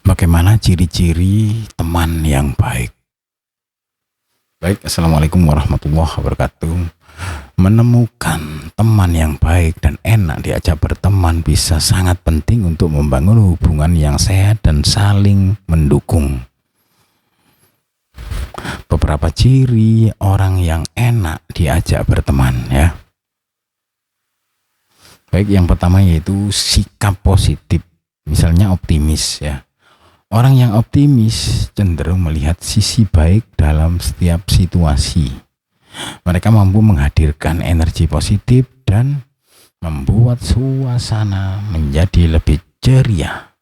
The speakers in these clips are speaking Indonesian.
Bagaimana ciri-ciri teman yang baik? Baik, assalamualaikum warahmatullahi wabarakatuh. Menemukan teman yang baik dan enak diajak berteman bisa sangat penting untuk membangun hubungan yang sehat dan saling mendukung. Beberapa ciri orang yang enak diajak berteman ya. Baik, yang pertama yaitu sikap positif. Misalnya optimis ya. Orang yang optimis cenderung melihat sisi baik dalam setiap situasi. Mereka mampu menghadirkan energi positif dan membuat suasana menjadi lebih ceria.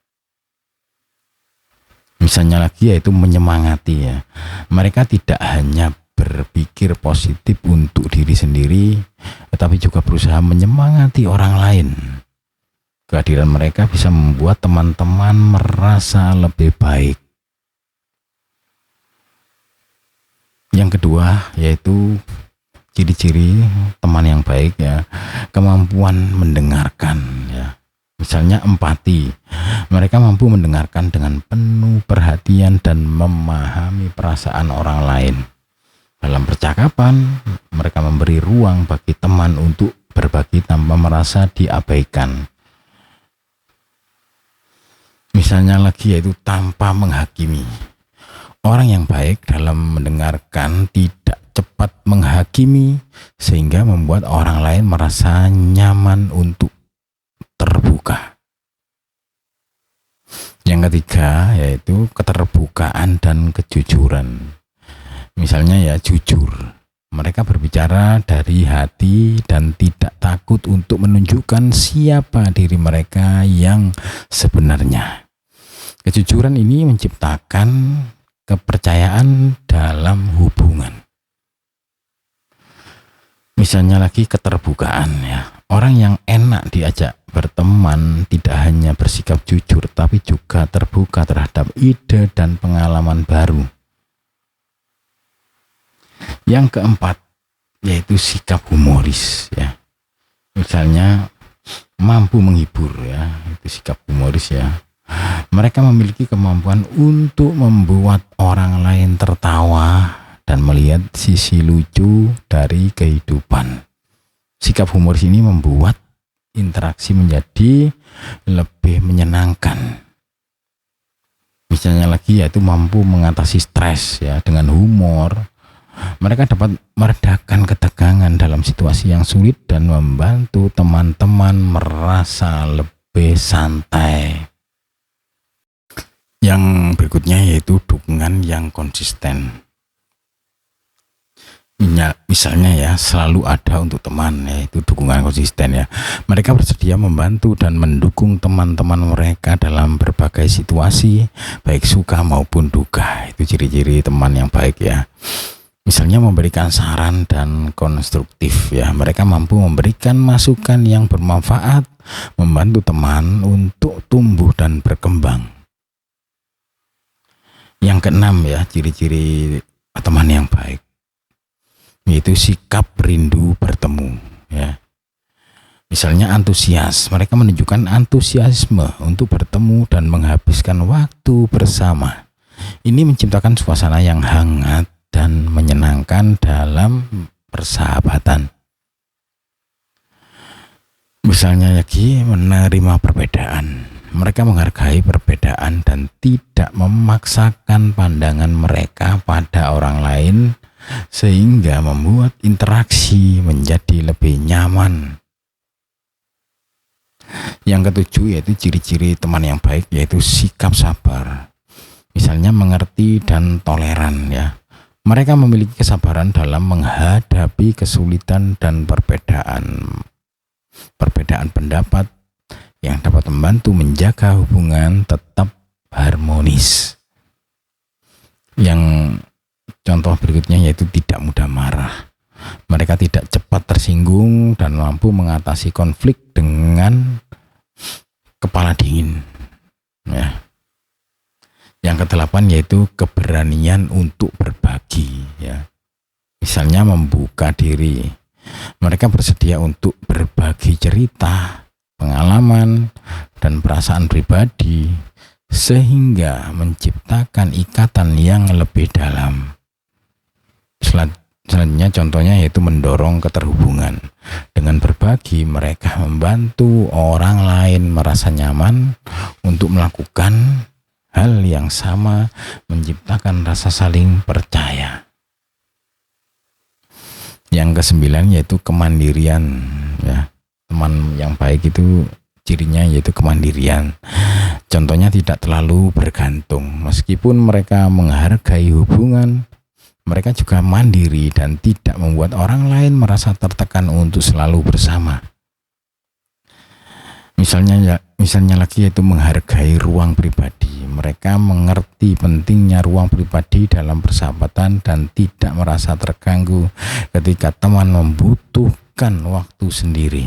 Misalnya lagi yaitu menyemangati ya. Mereka tidak hanya berpikir positif untuk diri sendiri, tetapi juga berusaha menyemangati orang lain. Kehadiran mereka bisa membuat teman-teman merasa lebih baik. Yang kedua yaitu ciri-ciri teman yang baik ya, kemampuan mendengarkan ya. Misalnya empati. Mereka mampu mendengarkan dengan penuh perhatian dan memahami perasaan orang lain. Dalam percakapan, mereka memberi ruang bagi teman untuk berbagi tanpa merasa diabaikan. Misalnya lagi yaitu tanpa menghakimi. Orang yang baik dalam mendengarkan tidak cepat menghakimi sehingga membuat orang lain merasa nyaman untuk terbuka. Yang ketiga yaitu keterbukaan dan kejujuran. Misalnya ya jujur. Mereka berbicara dari hati dan tidak takut untuk menunjukkan siapa diri mereka yang sebenarnya. Kejujuran ini menciptakan kepercayaan dalam hubungan. Misalnya lagi keterbukaan ya. Orang yang enak diajak berteman tidak hanya bersikap jujur tapi juga terbuka terhadap ide dan pengalaman baru. Yang keempat yaitu sikap humoris ya. Misalnya mampu menghibur ya, itu sikap humoris ya. Mereka memiliki kemampuan untuk membuat orang lain tertawa dan melihat sisi lucu dari kehidupan. Sikap humoris ini membuat interaksi menjadi lebih menyenangkan. Misalnya lagi yaitu mampu mengatasi stres ya dengan humor. Mereka dapat meredakan ketegangan dalam situasi yang sulit dan membantu teman-teman merasa lebih santai. Yang berikutnya yaitu dukungan yang konsisten. Misalnya ya selalu ada untuk teman, yaitu dukungan konsisten ya. Mereka bersedia membantu dan mendukung teman-teman mereka dalam berbagai situasi, baik suka maupun duka. Itu ciri-ciri teman yang baik ya. Misalnya memberikan saran dan konstruktif ya. Mereka mampu memberikan masukan yang bermanfaat, membantu teman untuk tumbuh dan berkembang. Yang keenam ya, ciri-ciri teman yang baik yaitu sikap rindu bertemu ya. Misalnya antusias, mereka menunjukkan antusiasme untuk bertemu dan menghabiskan waktu bersama. Ini menciptakan suasana yang hangat dan menyenangkan dalam persahabatan. Misalnya lagi menerima perbedaan. Mereka menghargai perbedaan dan tidak memaksakan pandangan mereka pada orang lain sehingga membuat interaksi menjadi lebih nyaman. Yang ketujuh yaitu ciri-ciri teman yang baik yaitu sikap sabar. Misalnya mengerti dan toleran ya. Mereka memiliki kesabaran dalam menghadapi kesulitan dan perbedaan pendapat yang dapat membantu menjaga hubungan tetap harmonis. Yang contoh berikutnya yaitu tidak mudah marah. Mereka tidak cepat tersinggung dan mampu mengatasi konflik dengan kepala dingin. Ya. Yang kedelapan yaitu keberanian untuk berbagi. Ya. Misalnya membuka diri. Mereka bersedia untuk berbagi cerita, pengalaman, dan perasaan pribadi sehingga menciptakan ikatan yang lebih dalam. Selanjutnya contohnya yaitu mendorong keterhubungan. Dengan berbagi, mereka membantu orang lain merasa nyaman untuk melakukan hal yang sama, menciptakan rasa saling percaya. Yang kesembilan yaitu kemandirian, ya. Teman yang baik itu cirinya yaitu kemandirian. Contohnya tidak terlalu bergantung. Meskipun mereka menghargai hubungan, mereka juga mandiri dan tidak membuat orang lain merasa tertekan untuk selalu bersama. Misalnya lagi yaitu menghargai ruang pribadi. Mereka mengerti pentingnya ruang pribadi dalam persahabatan dan tidak merasa terganggu ketika teman membutuhkan waktu sendiri.